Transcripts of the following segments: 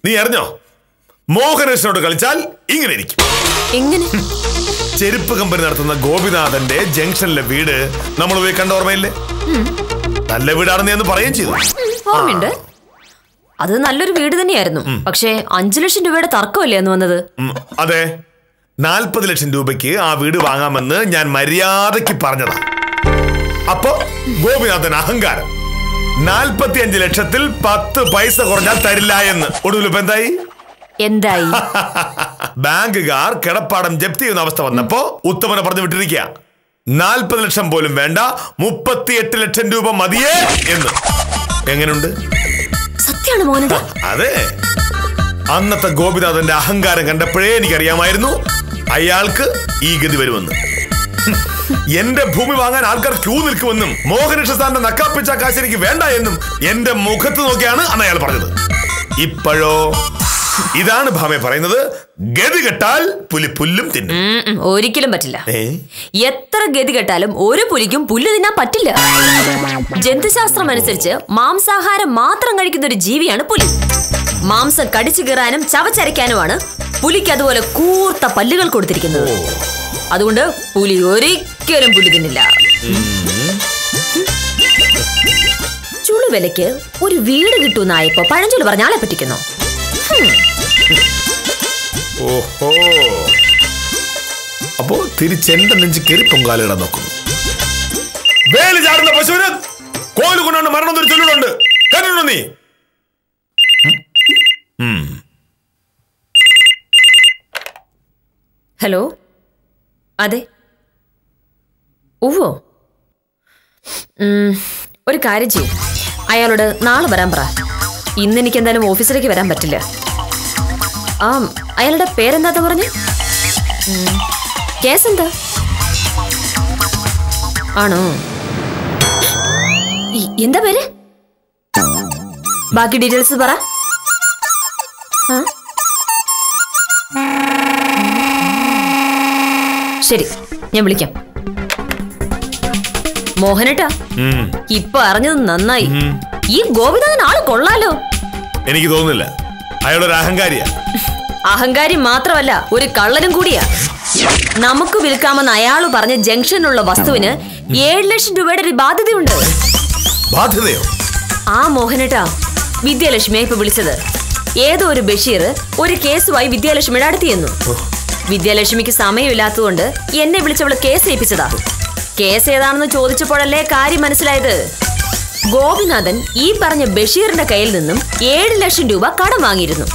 നീ അറിഞ്ഞോ, മോഹനേഷനോട് കളിച്ചാൽ ഇങ്ങനെ ഇരിക്കും. എങ്ങനെ? ചെരുപ്പ് കമ്പനി നടത്തുന്ന ഗോപിനാഥന്റെ ജംഗ്ഷനിലെ വീട് നമ്മൾ പോയി കണ്ട ഓർമ്മയില്ലേ? നല്ല വീടാണെന്ന് എന്ന് പറയുകയും ചെയ്തു. ഓർമ്മയുണ്ട്. അത് നല്ലൊരു വീട് തന്നെയായിരുന്നു. പക്ഷേ 5 ലക്ഷം രൂപയുടെ തർക്കമല്ലേ എന്ന് വന്നത്? അതെ, 40 ലക്ഷം രൂപയ്ക്ക് ആ വീട് വാങ്ങാമെന്ന് ഞാൻ മര്യാദയ്ക്ക് പറഞ്ഞതാ. അപ്പോ ഗോപിനാഥൻ അഹങ്കാരം, 45 ലക്ഷത്തിൽ 10 പൈസ കുറഞ്ഞാൽ തരില്ല എന്ന്. ഒടുവിൽ ഇപ്പൊ എന്തായി? ബാങ്കുകാർ കിടപ്പാടം ജപ്തി ചെയ്യുന്ന അവസ്ഥ വന്നപ്പോ ഉത്തമനെ പറഞ്ഞു വിട്ടിരിക്കുക, 40 ലക്ഷം പോലും വേണ്ട, 38 ലക്ഷം രൂപ മതിയേ എന്ന്. എങ്ങനെയുണ്ട്? സത്യമാണ് മോനേട്ടാ. അതെ, അന്നത്തെ ഗോപിനാഥന്റെ അഹങ്കാരം കണ്ടപ്പോഴേ എനിക്കറിയാമായിരുന്നു അയാൾക്ക് ഈ ഗതി വരുമെന്ന്. എന്റെ ഭൂമി വാങ്ങാൻ ആൾക്കാർ ക്യൂ നിൽക്കുമെന്നും മോഹനേഷ സാറിന്റെ നക്കാപ്പിച്ച കാശ് എനിക്ക് വേണ്ട എന്നും എന്റെ മുഖത്ത് നോക്കിയാണ് അന്ന് അയാൾ പറഞ്ഞത്. ഇപ്പോഴോ ഇതാണ് ഭാമ പറയുന്നത്, ഗതി കെട്ടാൽ പുലി പുല്ലും തിന്നും. ഒരിക്കലും പറ്റില്ല. എത്ര ഗതി കെട്ടാലും ഒരു പുലിക്കും പുല്ല് തിന്നാൻ പറ്റില്ല. ജന്തുശാസ്ത്രം അനുസരിച്ച് മാംസാഹാരം മാത്രം കഴിക്കുന്ന ഒരു ജീവിയാണ് പുലി. മാംസം കടിച്ചു കീറാനും ചവച്ചരയ്ക്കാനുമാണ് പുലിക്ക് അതുപോലെ കൂർത്ത പല്ലുകൾ കൊടുത്തിരിക്കുന്നത്. അതുകൊണ്ട് പുലി ഒരിക്കലും പുലി തിന്നില്ല. ചുളുവിലയ്ക്ക് ഒരു വീട് കിട്ടുന്നായപ്പോ പഴഞ്ചൊല്ല് പറഞ്ഞ ആളെ പറ്റിക്കുന്നു. ഓഹോ, അപ്പോ തിരിച്ചെന്റെ നെഞ്ച് കയറി പൊങ്കാലിടാൻ നോക്കുന്നു. വേലി ചാടുന്ന പശുവിന് കോല് കൊണ്ടാണ് മരണം എന്നൊരു ചൊല്ലുണ്ട്, കേട്ടിട്ടുണ്ടോ നീ? ഹലോ, അതെ. ഓവോ, ഒരു കാര്യം ചെയ്യും, അയാളോട് നാളെ വരാൻ പറ. ഇന്ന് എനിക്ക് എന്തായാലും ഓഫീസിലേക്ക് വരാൻ പറ്റില്ല. അയാളുടെ പേരെന്താ പറഞ്ഞേ? കേസ് എന്താ? ആണോ? എന്താ പേര്? ബാക്കി ഡീറ്റെയിൽസ് പറ. ശരി, ഞാൻ വിളിക്കാം. മോഹനേട്ടാ, ഇപ്പൊ അറിഞ്ഞത് നന്നായി. ഈ ഗോപിനാഥൻ ആള് കൊള്ളാലോ. എനിക്ക് തോന്നുന്നില്ല, അയാളൊരു അഹങ്കാരിയാ. അഹങ്കാരി മാത്രമല്ല, ഒരു കള്ളനും കൂടിയാ. നമുക്ക് വിൽക്കാമെന്ന് അയാള് പറഞ്ഞ ജംഗ്ഷനിലുള്ള വസ്തുവിന് 7 ലക്ഷം രൂപയുടെ ഒരു ബാധ്യതയുണ്ട്. ബാധ്യതയോ? ആ മോഹനേട്ടാ, വിദ്യാലക്ഷ്മിയെ ഇപ്പൊ വിളിച്ചത്. ഏതോ ഒരു ബഷീർ ഒരു കേസുമായി വിദ്യാലക്ഷ്മിയുടെ അടുത്ത് ചെന്നു. വിദ്യാലക്ഷ്മിക്ക് സമയമില്ലാത്തതുകൊണ്ട് എന്നെ വിളിച്ചവള് കേസ് ഏൽപ്പിച്ചതാ. കേസ് ഏതാണെന്ന് ചോദിച്ചപ്പോഴല്ലേ കാര്യം മനസ്സിലായത്. ഗോപിനാഥൻ ഈ പറഞ്ഞ ബഷീറിന്റെ കയ്യിൽ നിന്നും 7 ലക്ഷം രൂപ കടം വാങ്ങിയിരുന്നു.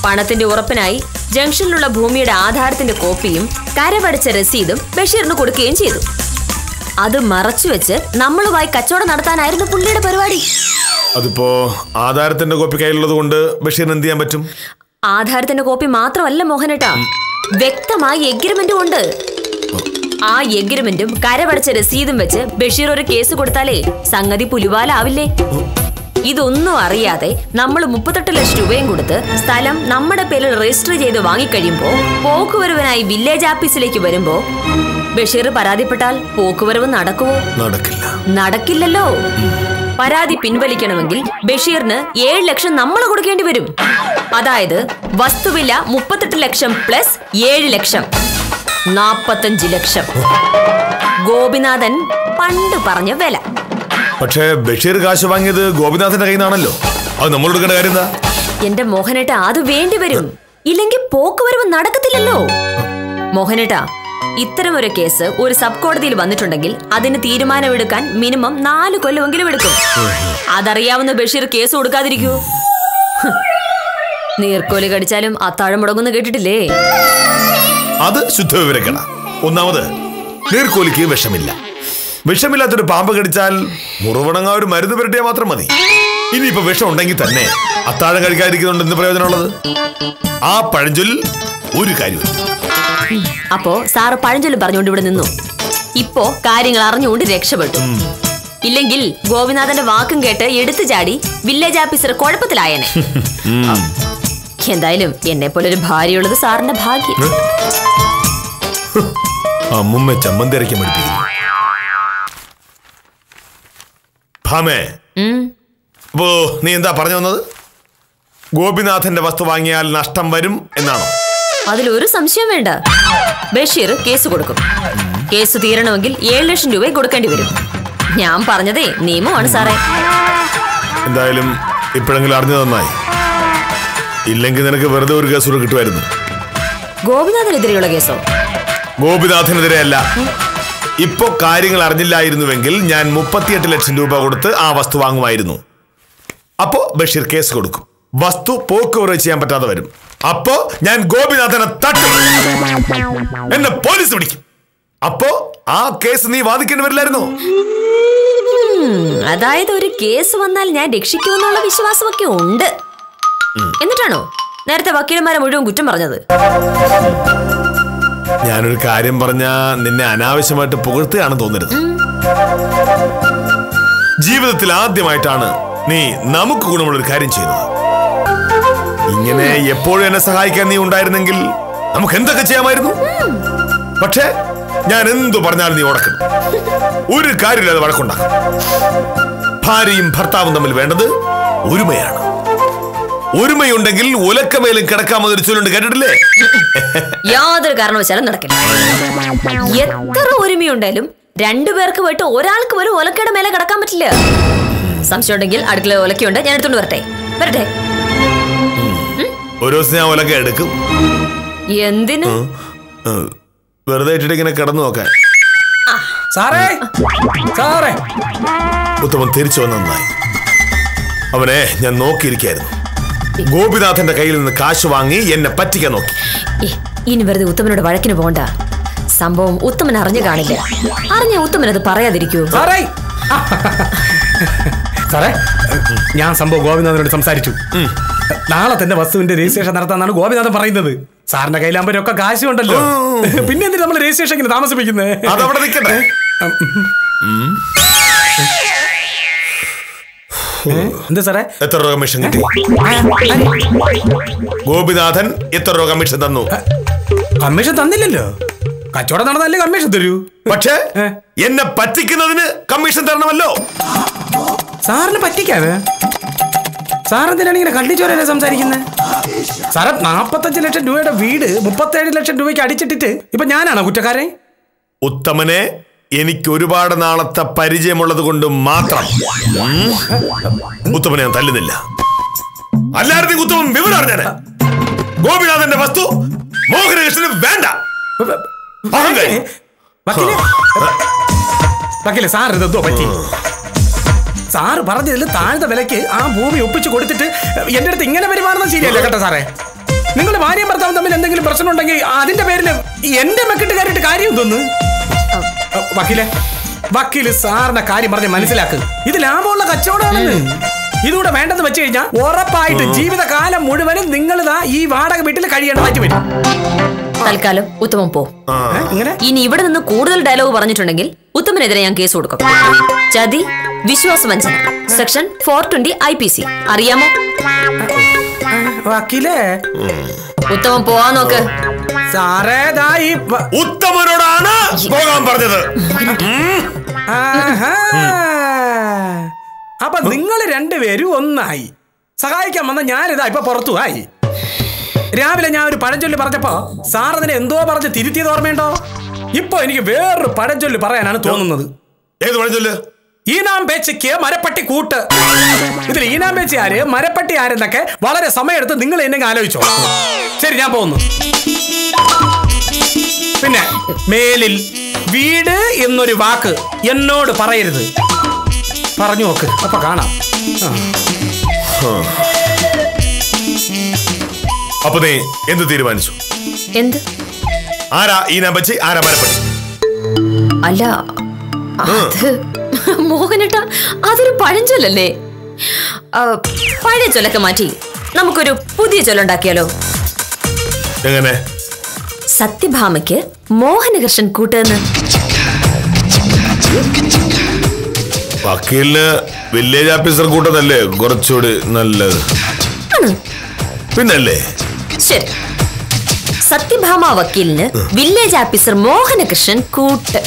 പണത്തിന്റെ ഉറപ്പിനായി ജംഗ്ഷനിലുള്ള ഭൂമിയുടെ ആധാരത്തിന്റെ കോപ്പിയും കരവടച്ച രസീതും ബഷീറിന് കൊടുക്കുകയും ചെയ്തു. അത് മറച്ചുവെച്ച് നമ്മളുമായി കച്ചവടം നടത്താനായിരുന്നു പുള്ളിയുടെ പരിപാടി. അതിപ്പോ ആധാരത്തിന്റെ കോപ്പി കയ്യിലുള്ളത് കൊണ്ട് ബഷീറിന് എന്ത് ചെയ്യാൻ പറ്റും? ആധാരത്തിന്റെ കോപ്പി മാത്രമല്ല മോഹനേട്ടാ, വ്യക്തമായ എഗ്രിമെന്റും ഉണ്ട്. ആ എഗ്രിമെന്റും കരവടച്ച രസീതും വെച്ച് ബഷീർ ഒരു കേസ് കൊടുത്താലേ സംഗതി പുലിവാലാവില്ലേ? ഇതൊന്നും അറിയാതെ നമ്മൾ 38 ലക്ഷം രൂപയും കൊടുത്ത് സ്ഥലം നമ്മുടെ പേരിൽ രജിസ്റ്റർ ചെയ്ത് വാങ്ങിക്കഴിയുമ്പോ പോക്കുവരവിനായി വില്ലേജ് ഓഫീസിലേക്ക് വരുമ്പോ ബഷീർ പരാതിപ്പെട്ടാൽ പോക്കുവരവ് നടക്കുവോ? നടക്കില്ലല്ലോ. പരാതി പിൻവലിക്കണമെങ്കിൽ ബഷീറിന് 7 ലക്ഷം നമ്മൾ കൊടുക്കേണ്ടി വരും. അതായത് വസ്തുവില 38 ലക്ഷം പ്ലസ് 7 ലക്ഷം 45 ലക്ഷം. ഗോപിനാഥൻ പണ്ട് പറഞ്ഞ വില. പക്ഷേ ബഷീർ കാശ് വാങ്ങിയത് ഗോപിനാഥന്റെ കയ്യിൽ നിന്നാണല്ലോ. അത് നമ്മൾ എടുക്കേണ്ട കാര്യം എന്താ? എന്റെ മോഹനേട്ടാ, അത് വേണ്ടി വരും. ഇല്ലെങ്കിൽ പോക്കുവരവ് നടക്കത്തില്ലല്ലോ. മോഹനേട്ടാ, ഇത്തരം ഒരു കേസ് ഒരു സബ് കോടതിയിൽ വന്നിട്ടുണ്ടെങ്കിൽ അതിന് തീരുമാനമെടുക്കാൻ മിനിമം 4 കൊല്ലമെങ്കിലും എടുക്കും. അതറിയാവുന്ന ബഷീർ കേസ് കൊടുക്കാതിരിക്കൂ? നീർക്കോലി കടിച്ചാലും അത്താഴം മുടങ്ങുന്നു കേട്ടിട്ടില്ലേ? അത് ശുദ്ധ വിവരക്കണ. ഒന്നാമത് നീർക്കോലിക്ക് വിഷമില്ല. വിഷമില്ലാത്തൊരു പാമ്പ് കടിച്ചാൽ മുറിവണങ്ങാ ഒരു മരുന്ന് പുരട്ടിയാൽ മാത്രം മതി. ഇനിയിപ്പോ വിഷം ഉണ്ടെങ്കിൽ തന്നെ അത്താഴം കഴിക്കാതിരിക്കുന്നുണ്ട് എന്ത് പ്രയോജനമുള്ളത്? ആ പഴഞ്ചൊല്ലിൽ ഒരു കാര്യമില്ല. അപ്പോ സാറ് പഴഞ്ചൊല്ല് പറഞ്ഞുകൊണ്ട് ഇവിടെ നിന്നു. ഇപ്പോ കാര്യങ്ങൾ അറിഞ്ഞുകൊണ്ട് രക്ഷപ്പെട്ടു. ഇല്ലെങ്കിൽ ഗോപിനാഥന്റെ വാക്കും കേട്ട് എടുത്തു ചാടി വില്ലേജ് ഓഫീസർ കുഴപ്പത്തിലായനെ. എന്തായാലും എന്നെ പോലെ ഒരു ഭാര്യയുള്ളത് സാറിന്റെ ഭാഗ്യം. അമ്മുമ്മ ചമ്മന്തി അരയ്ക്കാൻ പഠിപ്പിക്കുന്നു. ഭാമേ, അപ്പോ നീ എന്താ പറഞ്ഞു വന്നത്? ഗോപിനാഥന്റെ വസ്തു വാങ്ങിയാൽ നഷ്ടം വരും എന്നാണോ? അതിലൊരു സംശയം വേണ്ട. ബഷീർ കേസ് കൊടുക്കും. കേസ് തീരണമെങ്കിൽ 7 ലക്ഷം രൂപ കൊടുക്കേണ്ടി വരും. ഞാൻ പറഞ്ഞതേ നിയമമാണ് സാറേ. എന്തായാലും ഇപ്പോഴെങ്കിലും അറിഞ്ഞു നന്നായി. ഇല്ലെങ്കിൽ നിനക്ക് വെറുതെ ഒരു കേസ് കിട്ടുമായിരുന്നു. ഗോപിനാഥനെതിരെയുള്ള കേസോ? ഗോപിനാഥനെതിരെ അല്ല. ഇപ്പോ കാര്യങ്ങൾ അറിഞ്ഞില്ലായിരുന്നുവെങ്കിൽ ഞാൻ 38 ലക്ഷം രൂപ കൊടുത്ത് ആ വസ്തു വാങ്ങുമായിരുന്നു. അപ്പോ ബഷീർ കേസ് കൊടുക്കും. വസ്തു പോക്കുവരവ് ചെയ്യാൻ പറ്റാതെ വരും. അപ്പോ ഞാൻ ഗോപിനാഥനെ തട്ടും. എന്നെ പോലീസ് പിടിക്കും. അപ്പോ ആ കേസ് നീ വാദിക്കേണ്ടി വരില്ലായിരുന്നോ? അതായത് ഒരു കേസ് വന്നാൽ ഞാൻ രക്ഷിക്കുമെന്നുള്ള വിശ്വാസമൊക്കെ ഉണ്ട്. എന്നിട്ടാണോ നേരത്തെ വക്കീലന്മാരെ മുഴുവൻ കുറ്റം പറഞ്ഞത്? ഞാനൊരു കാര്യം പറഞ്ഞ നിന്നെ അനാവശ്യമായിട്ട് പുകഴ്ത്തുകയാണെന്ന് തോന്നരുത്. ജീവിതത്തിൽ ആദ്യമായിട്ടാണ് നീ നമുക്ക് ഗുണമുള്ളൊരു കാര്യം ചെയ്യുന്നത്. ഇങ്ങനെ എപ്പോഴും എന്നെ സഹായിക്കാൻ നീ ഉണ്ടായിരുന്നെങ്കിൽ നമുക്ക് എന്തൊക്കെ ചെയ്യാമായിരുന്നു. പക്ഷേ ഞാൻ എന്തു പറഞ്ഞാലും നീ ഉടക്കണം. ഒരു കാര്യമില്ലാതെ വഴക്കുണ്ടാക്കും. ഭാര്യയും ഭർത്താവും തമ്മിൽ വേണ്ടത് ഒരുമയാണ്. ഒരുമയുണ്ടെങ്കിൽ ഉലക്കമേലും കിടക്കാമെന്നൊരു ചൊല്ലുണ്ട്, കേട്ടിട്ടില്ലേ? യാതൊരു കാരണവശാലും നടക്കില്ല. എത്ര ഒരുമയുണ്ടായാലും 2 പേർക്ക് പോയിട്ട് ഒരാൾക്ക് പോലും ഒലക്കയുടെ മേലെ കിടക്കാൻ പറ്റില്ല. സംശയം ഉണ്ടെങ്കിൽ അടുക്കള ഒലക്കയുണ്ട്, ഞാൻ എടുത്തോണ്ട് വരട്ടെ. ഒരു ദിവസം ഞാൻ ഒലക്ക എടുക്കും. എന്തിന്? വെറുതെ ഇട്ടിട്ട് ഇങ്ങനെ കിടന്നു നോക്കാൻ. ഉത്തമൻ തിരിച്ചു വന്ന നന്നായി. അവനെ ഞാൻ നോക്കിയിരിക്കായിരുന്നു. ഗോപിനാഥന്റെ കയ്യിൽ നിന്ന് കാശ് വാങ്ങി എന്നെ പറ്റിക്കാൻ നോക്കി. ഇനി വെറുതെ ഉത്തമനോട് വഴക്കിന് പോകണ്ട. സംഭവം ഉത്തമൻ അറിഞ്ഞു കാണില്ല. അറിഞ്ഞ ഉത്തമൻ അത് പറയാതിരിക്കൂ. സാറേ, ഞാൻ സംഭവം ഗോപിനാഥനോട് സംസാരിച്ചു. നാളെ തന്നെ വസ്തുവിന്റെ രജിസ്ട്രേഷൻ നടത്താന്നാണ് ഗോപിനാഥൻ പറയുന്നത്. സാറിന്റെ കയ്യിലാകുമ്പോഴൊക്കെ കാശുണ്ടല്ലോ, പിന്നെ എന്തിനാ നമ്മൾ രജിസ്ട്രേഷൻ ഇങ്ങനെ താമസിപ്പിക്കുന്നത്? അതവിടെ നിൽക്കട്ടെ. എന്താ സാറേ? എത്ര രൂപ കമ്മീഷൻ കിട്ടി? ഗോപിനാഥൻ എത്ര രൂപ കമ്മീഷൻ തന്നു? കമ്മീഷൻ തന്നില്ലല്ലോ. കച്ചവടം നടന്നല്ലേ കമ്മീഷൻ തരൂ. പക്ഷേ എന്നെ പറ്റിക്കുന്നതിന് കമ്മീഷൻ തരണമല്ലോ. സാറിന് പറ്റിക്കാതെ സാറെന്തിനാണ് ഇങ്ങനെ കള്ളിച്ചോരനെ സംസാരിക്കുന്നത്? സാറെ, 45 ലക്ഷം രൂപയുടെ വീട് 37 ലക്ഷം രൂപയ്ക്ക് അടിച്ചിട്ടിട്ട് ഇപ്പൊ ഞാനാണോ കുറ്റക്കാരൻ? ഉത്തമനെ എനിക്ക് ഒരുപാട് നാളത്തെ പരിചയമുള്ളത് കൊണ്ട് മാത്രം ഉത്തമനെ ഞാൻ തല്ലുന്നില്ല. അല്ലാതെ ഉത്തമൻ വിവരം അറിഞ്ഞാണ്. ഗോപിനാഥന്റെ വസ്തു മോഹനകൃഷ്ണന് വേണ്ട. വക്കീലെ, സാർ ഇതെന്തോ പറ്റി? സാറ് പറഞ്ഞതിൽ താഴ്ന്ന വിലക്ക് ആ ഭൂമി ഒപ്പിച്ചു കൊടുത്തിട്ട് എന്റെ അടുത്ത് ഇങ്ങനെ പെരുമാറുന്നത് ശരിയല്ല കേട്ടോ സാറേ. നിങ്ങൾ ഭാര്യയും ഭർത്താവും തമ്മിൽ എന്തെങ്കിലും പ്രശ്നം ഉണ്ടെങ്കിൽ അതിന്റെ പേരിൽ എന്റെ മെക്കിട്ട് കയറിയിട്ട് കാര്യം തോന്നുന്നു. വക്കീല് സാറിന്റെ കാര്യം പറഞ്ഞ് മനസ്സിലാക്ക്. ഇത് ലാഭമുള്ള കച്ചവടമാണെന്ന്. ഇതുകൂടെ വേണ്ടെന്ന് വെച്ച് കഴിഞ്ഞാൽ ഉറപ്പായിട്ട് ജീവിതകാലം മുഴുവനും നിങ്ങൾ ഈ വാടക വീട്ടിൽ കഴിയേണ്ടതായിട്ട് വരും. തൽക്കാലം ഉത്തമൻ പോ. ഇനി ഇവിടെ നിന്ന് കൂടുതൽ ഡയലോഗ് പറഞ്ഞിട്ടുണ്ടെങ്കിൽ ഉത്തമനെതിരെ ഞാൻ കേസ് കൊടുക്കും. ചതി, വിശ്വാസവഞ്ചന, സെക്ഷൻ 420 IPC അറിയാമോ? വക്കീലേ, ഉത്തമൻ പോവാൻ നോക്ക്. സാറേ, ഉത്തമനോടാണ് പോകാൻ പറഞ്ഞത്. അപ്പൊ നിങ്ങൾ രണ്ടുപേരും ഒന്നായി. സഹായിക്കാൻ വന്ന ഞാനിതാ ഇപ്പൊ പുറത്തു ആയി. രാവിലെ ഞാൻ ഒരു പഴഞ്ചൊല്ലി പറഞ്ഞപ്പോ സാർ അതിനെ എന്തോ പറഞ്ഞ് തിരുത്തിയത് ഓർമ്മയുണ്ടോ? ഇപ്പൊ എനിക്ക് വേറൊരു പഴഞ്ചൊല്ലി പറയാനാണ് തോന്നുന്നത്. ഏത് പഴഞ്ചൊല്ല്? ഈനാം പേച്ചയ്ക്ക് മരപ്പട്ടി കൂട്ട്. ഇതിൽ ഈനാം പേച്ചി ആര്, മരപ്പട്ടി ആരെന്നൊക്കെ വളരെ സമയമെടുത്ത് നിങ്ങൾ എന്നെ ആലോചിച്ചോ. ശരി, ഞാൻ പോകുന്നു. പിന്നെ മേലിൽ വീട് എന്നൊരു വാക്ക് എന്നോട് പറയരുത്. പറഞ്ഞു നോക്ക്, അപ്പൊ കാണാം. അപ്പൊ നീ എന്ത് തീരുമാനിച്ചു? എന്ത്? ആരാ ഈനാം പേച്ചി, ആരാ മരപ്പട്ടി? അല്ല, മോഹനേട്ടാ, അതൊരു പഴഞ്ചൊല്ലല്ലേ. പഴയ ചൊല്ലൊക്കെ മാറ്റി നമുക്കൊരു പുതിയ ചൊല്ലുണ്ടാക്കിയാലോ? എങ്ങനെ? സത്യഭാമയ്ക്ക് മോഹനകൃഷ്ണൻ കൂട്ടെന്ന്. വക്കീലിന് വില്ലേജ് ഓഫീസർ കൂട്ടതല്ലേ കുറച്ചുകൂടി നല്ലത്? പിന്നല്ലേ? ശരി, സത്യഭാമ വക്കീലിന് വില്ലേജ് ഓഫീസർ മോഹനകൃഷ്ണൻ കൂട്ട്.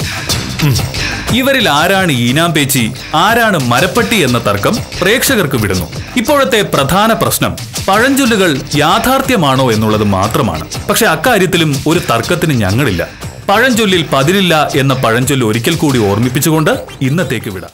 ഇവരിൽ ആരാണ് ഈനാം പേച്ചി, ആരാണ് മരപ്പട്ടി എന്ന തർക്കം പ്രേക്ഷകർക്ക് വിടുന്നു. ഇപ്പോഴത്തെ പ്രധാന പ്രശ്നം പഴഞ്ചൊല്ലുകൾ യാഥാർത്ഥ്യമാണോ എന്നുള്ളത് മാത്രമാണ്. പക്ഷെ അക്കാര്യത്തിലും ഒരു തർക്കത്തിന് ഞങ്ങളില്ല. പഴഞ്ചൊല്ലിൽ പതിരില്ല എന്ന പഴഞ്ചൊല്ല് ഒരിക്കൽ കൂടി ഓർമ്മിപ്പിച്ചുകൊണ്ട് ഇന്നത്തേക്ക് വിടാം.